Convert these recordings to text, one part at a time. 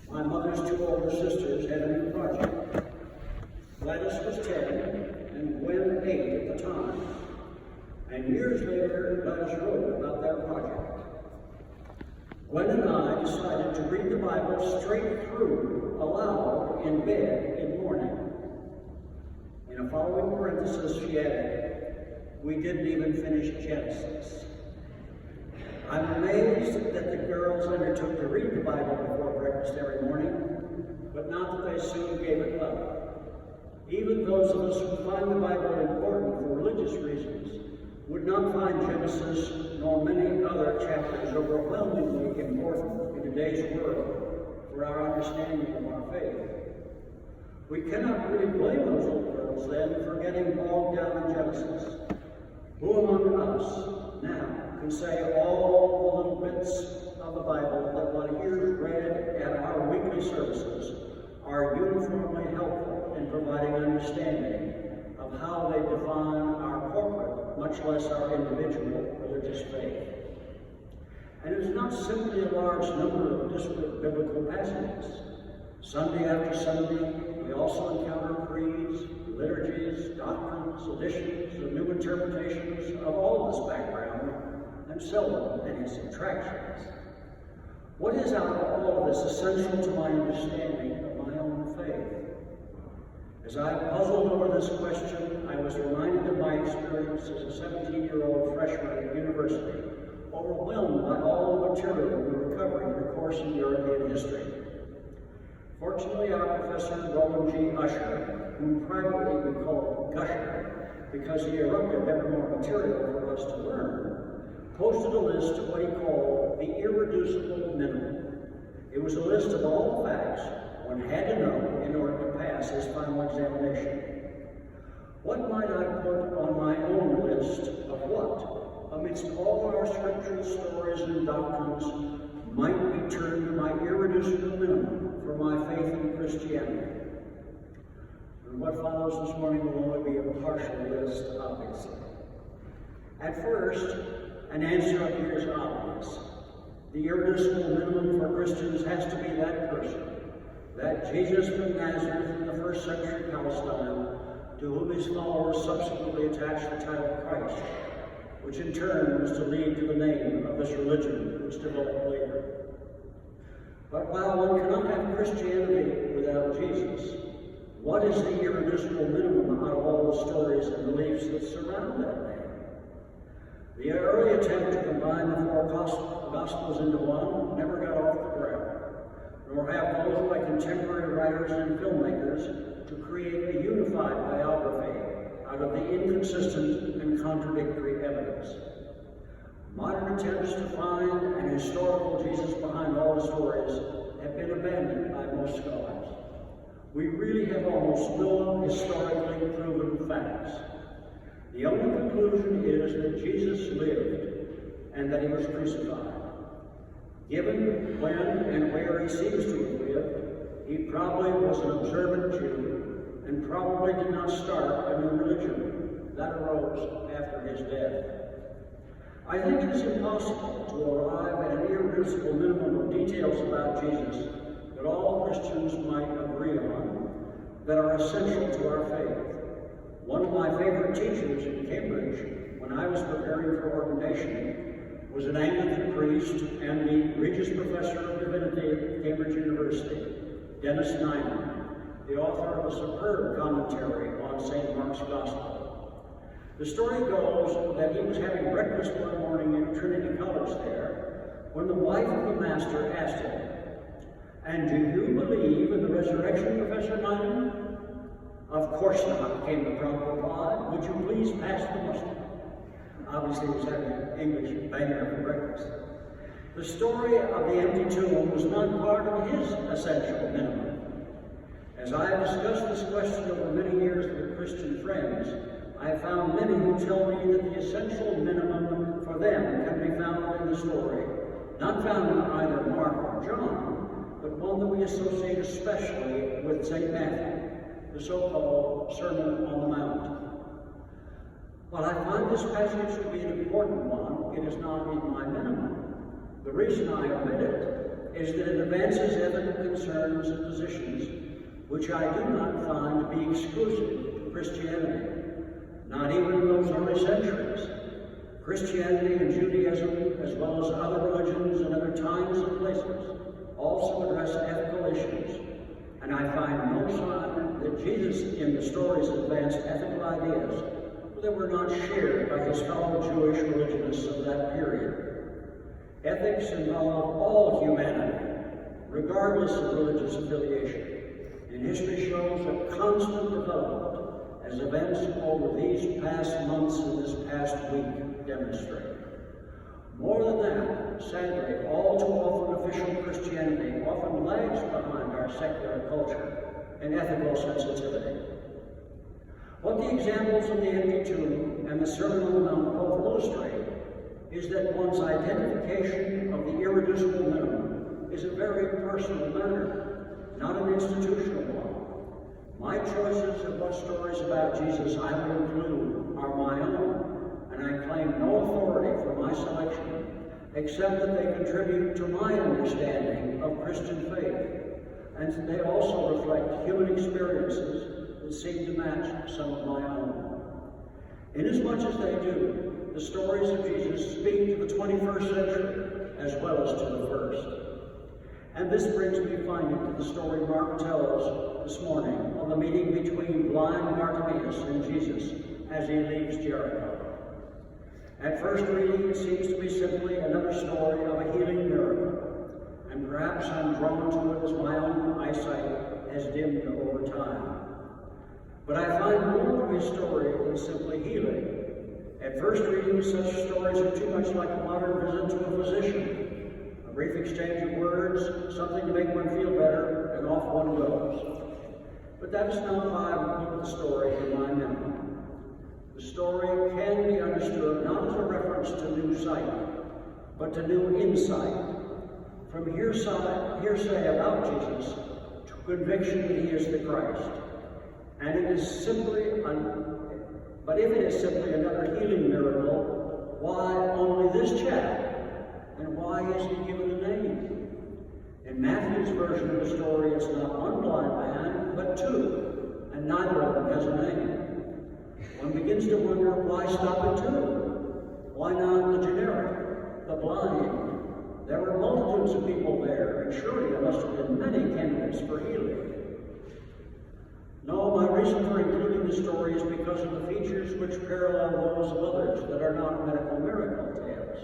My mother's two older sisters had a new project. Gladys was 10 and Gwen 8 at the time. And years later, Gladys wrote about their project. Gwen and I decided to read the Bible straight through, aloud, in bed in morning. In a following parenthesis, she added, "We didn't even finish Genesis." I'm amazed that the girls undertook to read the Bible before breakfast every morning, but not that they soon gave it up. Even those of us who find the Bible important for religious reasons would not find Genesis nor many other chapters overwhelmingly important in today's world for our understanding of our faith. We cannot really blame those old girls then for getting bogged down in Genesis. Who among us now can say all the little bits of the Bible that one hears read at our weekly services are uniformly helpful in providing understanding of how they define our corporate, much less our individual, religious faith? And it is not simply a large number of disparate biblical passages. Sunday after Sunday, we also encounter creeds, liturgies, doctrines, additions, and new interpretations of all this background, and seldom any subtractions. What is out of all of this essential to my understanding of my own faith? As I puzzled over this question, I was reminded of my experience as a 17-year-old freshman at university, overwhelmed by all the material we were covering in a course in European history. Fortunately, our professor, Roland G. Usher, whom privately we called Gusher because he erupted ever more material for us to learn, posted a list of what he called the irreducible minimum. It was a list of all the facts one had to know in order to pass his final examination. What might I put on my own list of what, amidst all our scriptural stories and doctrines, might be termed my irreducible minimum for my faith in Christianity? And what follows this morning will only be a partial list, obviously. At first, an answer appears obvious. The irreducible minimum for Christians has to be that person, that Jesus from Nazareth in the first century Palestine, to whom his followers subsequently attached the title Christ, which in turn was to lead to the name of this religion which developed later. But while one cannot have Christianity without Jesus, what is the irreducible minimum out of all the stories and beliefs that surround that name? The early attempt to combine the four Gospels into one never got off the ground, nor have those by contemporary writers and filmmakers to create a unified biography out of the inconsistent and contradictory evidence. Modern attempts to find an historical Jesus behind all the stories have been abandoned by most scholars. We really have almost no historically proven facts. The only conclusion is that Jesus lived and that he was crucified. Given when and where he seems to have lived, he probably was an observant Jew and probably did not start a new religion that arose after his death. I think it is impossible to arrive at an irreducible minimum of details about Jesus that all Christians might agree on, that are essential to our faith. One of my favorite teachers in Cambridge, when I was preparing for ordination, was an Anglican priest and the Regius Professor of Divinity at Cambridge University, Dennis Nyman, the author of a superb commentary on St. Mark's Gospel. The story goes that he was having breakfast one morning in Trinity College there when the wife of the master asked him, "And do you believe in the resurrection, Professor Nyman?" "Of course not," came the prompt reply. "Would you please pass the mustard?" Obviously, he was having an English banger for breakfast. The story of the empty tomb was not part of his essential minimum. As I have discussed this question over many years with Christian friends, I have found many who tell me that the essential minimum for them can be found in the story, not found in either Mark or John, but one that we associate especially with St. Matthew, the so-called Sermon on the Mount. While I find this passage to be an important one, it is reason I omit it is that it advances ethical concerns and positions which I do not find to be exclusive to Christianity, not even in those early centuries. Christianity and Judaism, as well as other religions and other times and places, also address ethical issues, and I find no sign that Jesus in the stories advanced ethical ideas that were not shared by his fellow Jewish religionists of that period. Ethics involve all humanity, regardless of religious affiliation, and history shows a constant development as events over these past months and this past week demonstrate. More than that, sadly, all too often official Christianity often lags behind our secular culture and ethical sensitivity. What the examples of the empty tomb and the Sermon on the Mount both illustrate is that one's identification of the irreducible minimum is a very personal matter, not an institutional one. My choices of what stories about Jesus I will include are my own, and I claim no authority for my selection, except that they contribute to my understanding of Christian faith, and they also reflect human experiences that seem to match some of my own. Inasmuch as they do, the stories of Jesus speak to the 21st century as well as to the first. And this brings me finally to the story Mark tells this morning of the meeting between blind Bartimaeus and Jesus as he leaves Jericho. At first reading, it seems to be simply another story of a healing miracle, and perhaps I'm drawn to it as my own eyesight has dimmed over time. But I find more to his story than simply healing. At first reading, such stories are too much like a modern visit to a physician. A brief exchange of words, something to make one feel better, and off one goes. But that is not how I would put the story in my memory. The story can be understood not as a reference to new sight, but to new insight. From hearsay about Jesus to conviction that he is the Christ. And it is simply, but if it is simply another healing miracle, why only this chap? And why is he given a name? In Matthew's version of the story, it's not one blind man, but two, and neither of them has a name. One begins to wonder, why stop at two? Why not the generic, the blind? There were multitudes of people there, and surely there must have been many candidates for healing. No, my reason for including the story is because of the features which parallel those of others that are not medical miracle tales.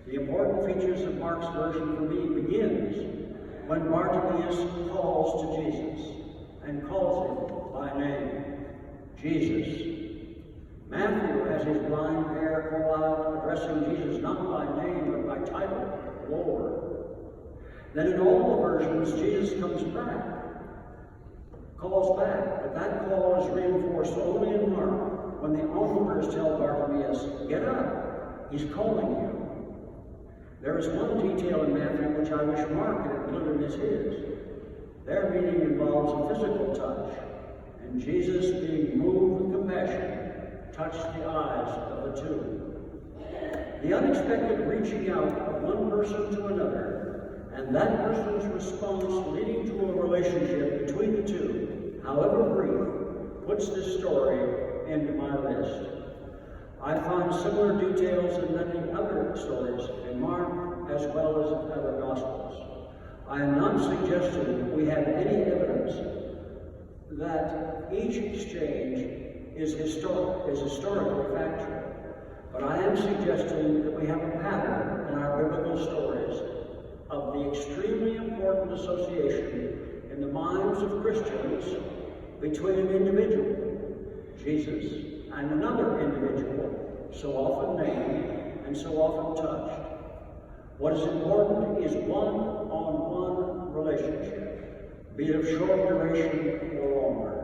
The important features of Mark's version for me begins when Bartimaeus calls to Jesus and calls him by name, Jesus. Matthew has his blind pair call out, addressing Jesus not by name but by title, Lord. Then in all the versions, Jesus comes back. Calls back, but that call is reinforced only in Mark when the onlookers tell Bartimaeus, get up, he's calling you. There is one detail in Matthew which I wish Mark had included as his. Their meaning involves a physical touch, and Jesus, being moved with compassion, touched the eyes of the two. The unexpected reaching out of one person to another, and that person's response leading to a relationship between the two, however brief, puts this story into my list. I find similar details in many other stories in Mark as well as in other Gospels. I am not suggesting we have any evidence that each exchange is historically factual, but I am suggesting that we have a pattern in our biblical stories of the extremely important association in the minds of Christians between an individual, Jesus, and another individual, so often named and so often touched. What is important is one-on-one relationship, be it of short duration or longer.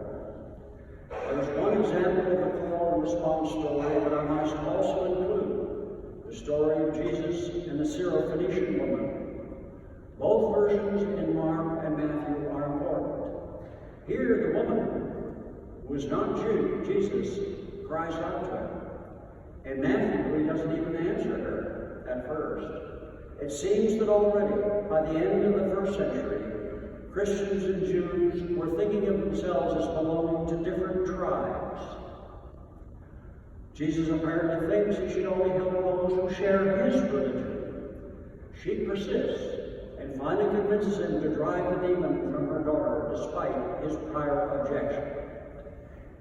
There is one example of the call and response story, but I must also include the story of Jesus and the Syrophoenician woman. Both versions in Mark and Matthew are important. Here, the woman, who is not Jesus, cries out to him. In Matthew, he doesn't even answer her at first. It seems that already, by the end of the first century, Christians and Jews were thinking of themselves as belonging to different tribes. Jesus apparently thinks he should only help those who share his religion. She persists and finally convinces him to drive the demon from her daughter despite his prior objection.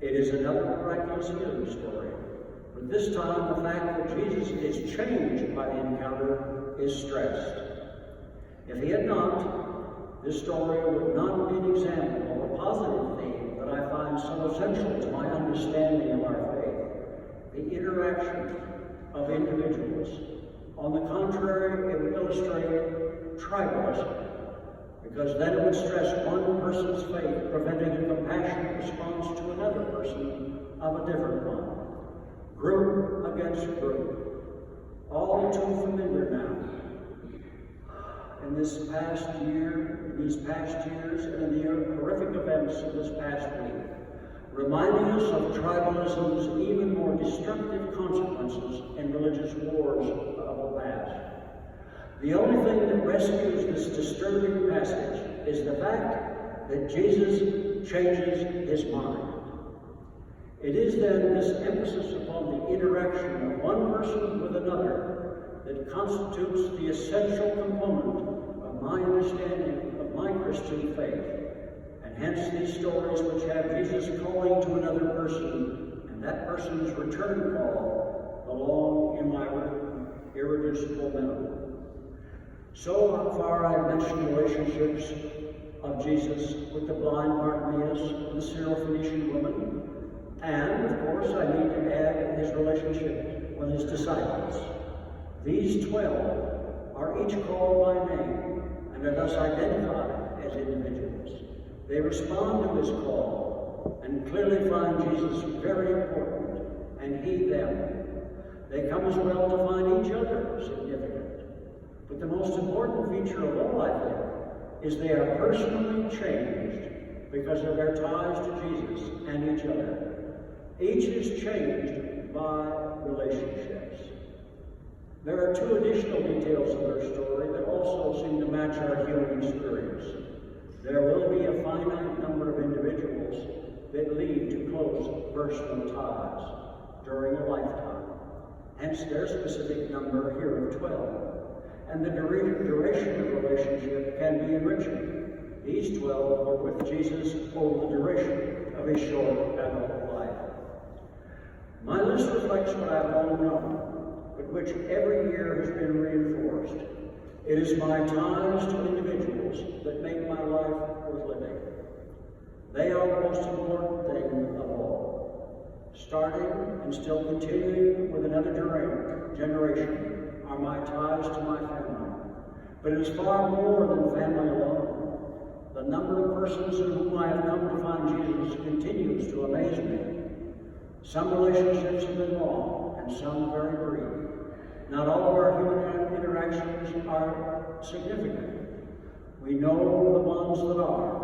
It is another miraculous healing story, but this time the fact that Jesus is changed by the encounter is stressed. If he had not, this story would not be an example of a positive theme that I find so essential to my understanding of our faith, the interaction of individuals. On the contrary, it would illustrate tribalism, because then it would stress one person's faith, preventing a compassionate response to another person of a different one. Group against group. All too familiar now. In these past years, and in the horrific events of this past week, reminding us of tribalism's even more destructive consequences in religious wars of the past. The only thing that rescues this disturbing passage is the fact that Jesus changes his mind. It is then this emphasis upon the interaction of one person with another that constitutes the essential component of my understanding of my Christian faith. And hence these stories which have Jesus calling to another person and that person's return call belong in my irreducible memory. So far I've mentioned relationships of Jesus with the blind Bartimaeus and the Syrophoenician woman, and of course I need to add his relationship with his disciples. These 12 are each called by name and are thus identified as individuals. They respond to this call and clearly find Jesus very important, and he them. They come as well to find each other significant. But the most important feature of all, I think, is they are personally changed because of their ties to Jesus and each other. Each is changed by relationships. There are two additional details of their story that also seem to match our human experience. There will be a finite number of individuals that lead to close personal ties during a lifetime. Hence their specific number here of 12. And the duration of relationship can be enriching. These 12 were with Jesus over the duration of his short adult life. My list reflects what I've long known, but which every year has been reinforced. It is my ties to individuals that make my life worth living. They are the most important thing of all. Starting and still continuing with another generation are my ties to my family. But it is far more than family alone. The number of persons in whom I have come to find Jesus continues to amaze me. Some relationships have been long and some very brief. Not all of our human interactions are significant. We know the ones that are.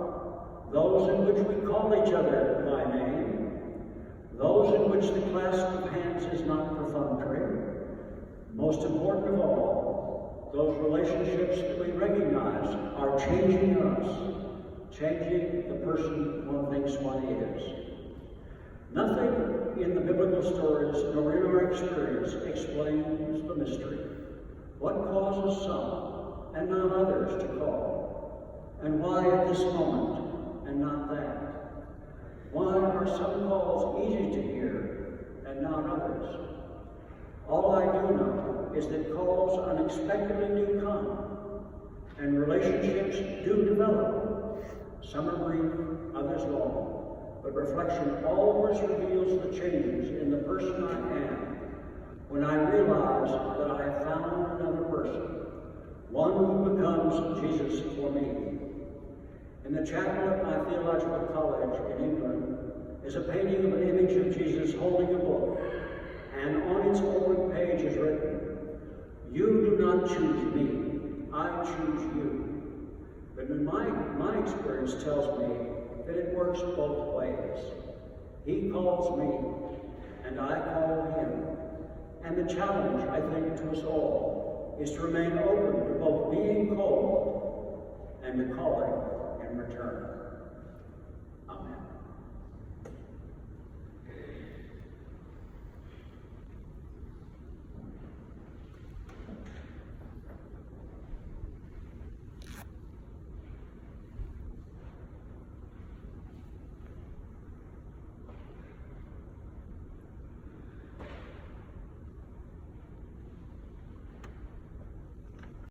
Those in which we call each other by name. Those in which the clasp of hands is not perfunctory. Most important of all, those relationships that we recognize are changing us, changing the person one thinks one is. Nothing in the biblical stories nor in our experience explains the mystery. What causes some and not others to call? And why at this moment and not that? Why are some calls easy to hear and not others? All I do know is that calls unexpectedly do come, and relationships do develop. Some are brief, others long, but reflection always reveals the changes in the person I am when I realize that I have found another person, one who becomes Jesus for me. In the chapel at my theological college in England is a painting of an image of Jesus holding a book, and on its open page is written, "You do not choose me, I choose you." But my experience tells me that it works both ways. He calls me, and I call him. And the challenge, I think, to us all is to remain open to both being called and to calling in return.